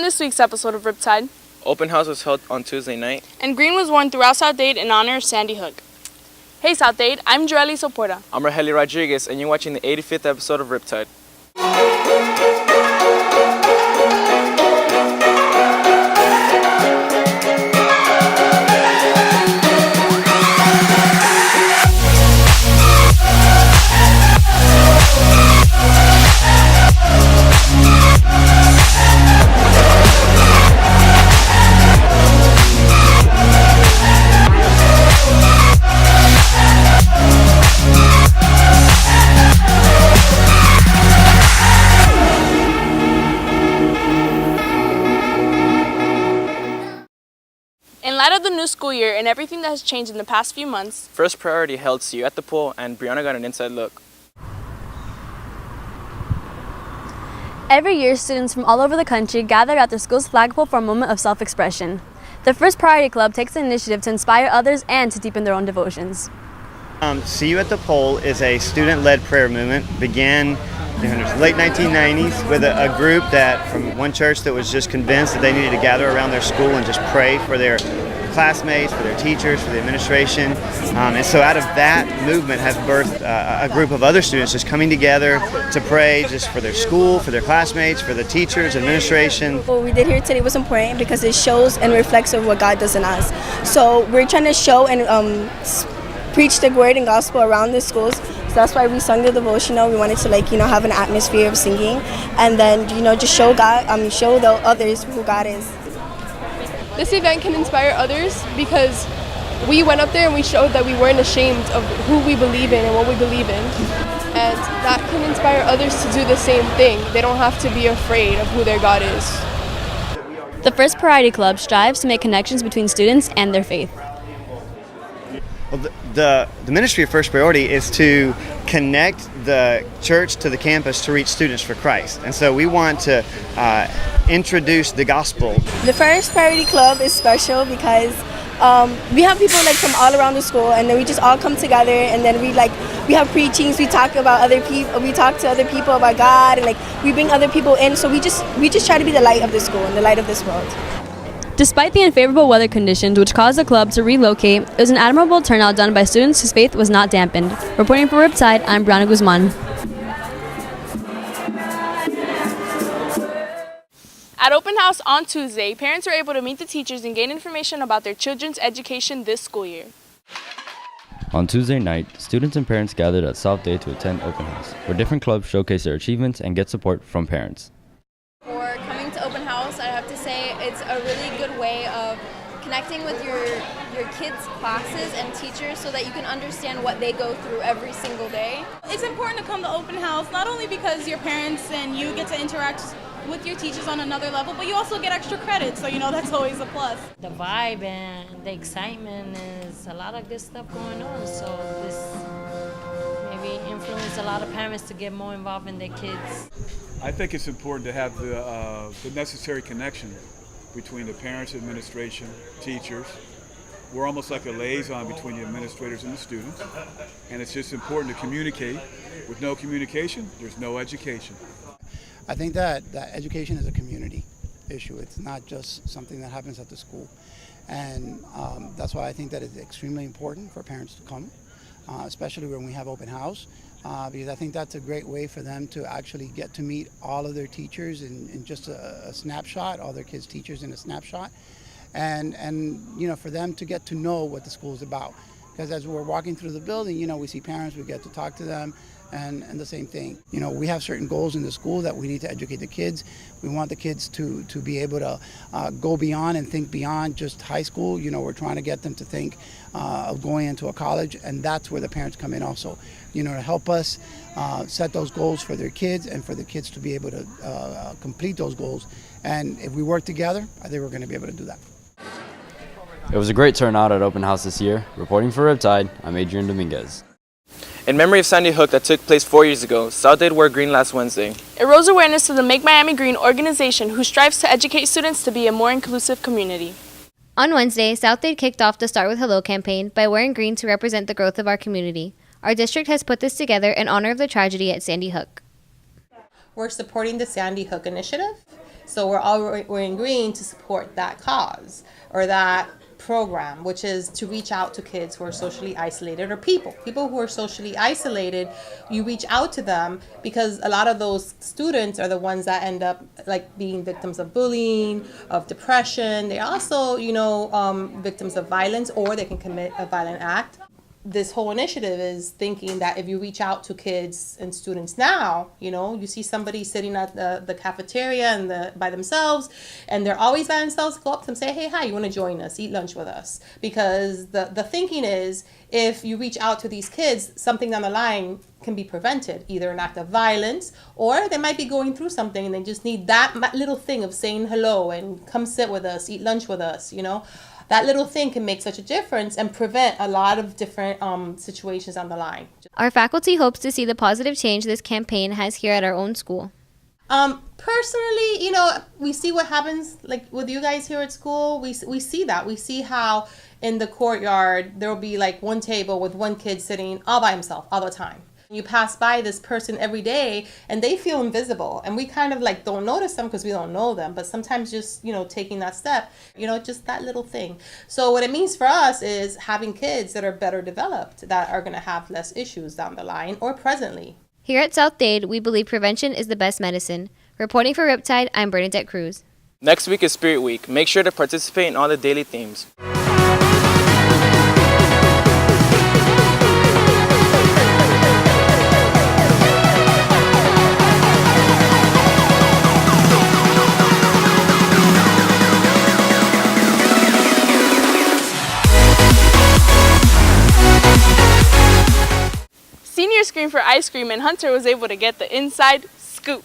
this week's episode of Riptide. Open house was held on Tuesday night. And green was worn throughout South Dade in honor of Sandy Hook. Hey South Dade, I'm Joely Soporta. I'm Raheli Rodriguez, and you're watching the 85th episode of Riptide. In light of the new school year and everything that has changed in the past few months, First Priority held See You at the Pool, and Brianna got an inside look. Every year, students from all over the country gather at their school's flagpole for a moment of self-expression. The First Priority Club takes the initiative to inspire others and to deepen their own devotions. See You at the Pole is a student-led prayer movement. Began in the late 1990s with a group that from one church that was just convinced that they needed to gather around their school and just pray for their classmates, for their teachers, for the administration. And so out of that movement has birthed a group of other students just coming together to pray just for their school, for their classmates, for the teachers, administration. What we did here today was important because it shows and reflects of what God does in us. So we're trying to show and preach the word and gospel around the schools. So that's why we sung the devotional. We wanted to have an atmosphere of singing and then just show God, show the others who God is. This event can inspire others because we went up there and we showed that we weren't ashamed of who we believe in and what we believe in. And that can inspire others to do the same thing. They don't have to be afraid of who their God is. The First Priority Club strives to make connections between students and their faith. Well, the ministry of First Priority is to connect the church to the campus to reach students for Christ. And so we want to introduce the gospel. The First Priority Club is special because we have people from all around the school, and then we just all come together, and then we have preachings, we talk about other people, we talk to other people about God, and we bring other people in. So we just try to be the light of the school and the light of this world. Despite the unfavorable weather conditions which caused the club to relocate, it was an admirable turnout done by students whose faith was not dampened. Reporting for Riptide, I'm Brianna Guzman. at Open House on Tuesday, parents were able to meet the teachers and gain information about their children's education this school year. On Tuesday night, students and parents gathered at South Dade to attend Open House, where different clubs showcase their achievements and get support from parents. For coming to Open House, I have to say it's a really good way of connecting with your kids' classes and teachers so that you can understand what they go through every single day. It's important to come to Open House, not only because your parents and you get to interact with your teachers on another level, but you also get extra credit, so that's always a plus. The vibe and the excitement is a lot of good stuff going on, so this maybe influence a lot of parents to get more involved in their kids. I think it's important to have the necessary connection between the parents, administration, teachers. We're almost like a liaison between the administrators and the students, and it's just important to communicate. With no communication, there's no education. I think that education is a community issue. It's not just something that happens at the school. And that's why I think that it's extremely important for parents to come, especially when we have Open House, because I think that's a great way for them to actually get to meet all of their teachers in just a snapshot, all their kids' teachers in a snapshot, and for them to get to know what the school is about. Because as we're walking through the building, we see parents, we get to talk to them, and the same thing. We have certain goals in the school that we need to educate the kids. We want the kids to be able to go beyond and think beyond just high school. We're trying to get them to think of going into a college, and that's where the parents come in also, to help us set those goals for their kids and for the kids to be able to complete those goals. And if we work together, I think we're going to be able to do that. It was a great turnout at Open House this year. Reporting for Riptide, I'm Adrian Dominguez. In memory of Sandy Hook that took place 4 years ago, South Dade wore green last Wednesday. It rose awareness to the Make Miami Green organization, who strives to educate students to be a more inclusive community. On Wednesday, South Dade kicked off the Start with Hello campaign by wearing green to represent the growth of our community. Our district has put this together in honor of the tragedy at Sandy Hook. We're supporting the Sandy Hook initiative. So we're in green to support that cause or that program, which is to reach out to kids who are socially isolated, or people who are socially isolated. You reach out to them because a lot of those students are the ones that end up like being victims of bullying, of depression. They're also, victims of violence, or they can commit a violent act. This whole initiative is thinking that if you reach out to kids and students now, you see somebody sitting at the cafeteria and by themselves, and they're always by themselves, go up to them, say, hey, hi, you want to join us, eat lunch with us? Because the thinking is, if you reach out to these kids, something down the line can be prevented, either an act of violence, or they might be going through something and they just need that little thing of saying hello and come sit with us, eat lunch with us, That little thing can make such a difference and prevent a lot of different situations on the line. Our faculty hopes to see the positive change this campaign has here at our own school. Personally, we see what happens like with you guys here at school. We see that. We see how in the courtyard there will be like one table with one kid sitting all by himself all the time. You pass by this person every day and they feel invisible, and we kind of like don't notice them because we don't know them, but sometimes just taking that step, just that little thing. So what it means for us is having kids that are better developed, that are going to have less issues down the line or presently. Here at South Dade, we believe prevention is the best medicine. Reporting for Riptide, I'm Bernadette Cruz. Next week is Spirit Week. Make sure to participate in all the daily themes. Senior screamed for ice cream, and Hunter was able to get the inside scoop.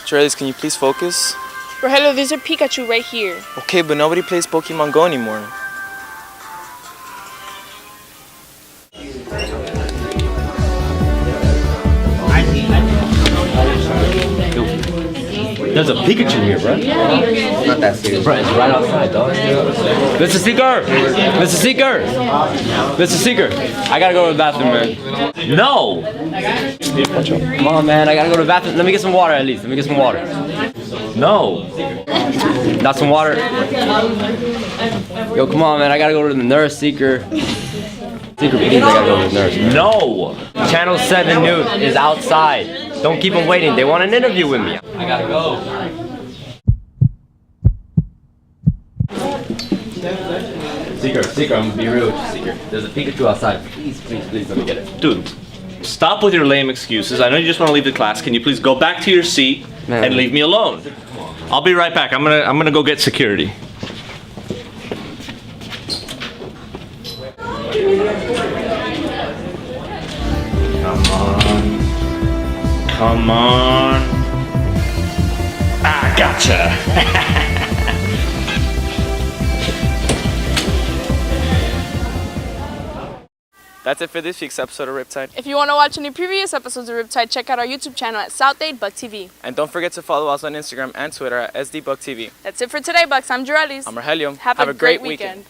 Charlize, can you please focus? Rogelio, there's a Pikachu right here. Okay, but nobody plays Pokemon Go anymore. There's a Pikachu here, bro. Not that serious. Bro, it's right outside, dog. Mr. Seeker! Mr. Seeker! Mr. Seeker! I gotta go to the bathroom, man. No! Come on, man. I gotta go to the bathroom. Let me get some water at least. Let me get some water. No! Not some water. Yo, come on, man. I gotta go to the nurse, Seeker. Seeker, please, I gotta go to the nurse. Man. No! Channel 7 News is outside. Don't keep them waiting. They want an interview with me. I gotta go. Seeker, I'm gonna be real with you, Seeker. There's a Pikachu outside. Please, let me get it. Dude, stop with your lame excuses. I know you just want to leave the class. Can you please go back to your seat and leave me alone? I'll be right back. I'm gonna go get security. Come on. Ah, gotcha. That's it for this week's episode of Riptide. If you want to watch any previous episodes of Riptide, check out our YouTube channel at South Dade Buck TV. And don't forget to follow us on Instagram and Twitter at SDBuckTV. That's it for today, Bucks. I'm Jorellis. I'm Rogelio. Have a great weekend.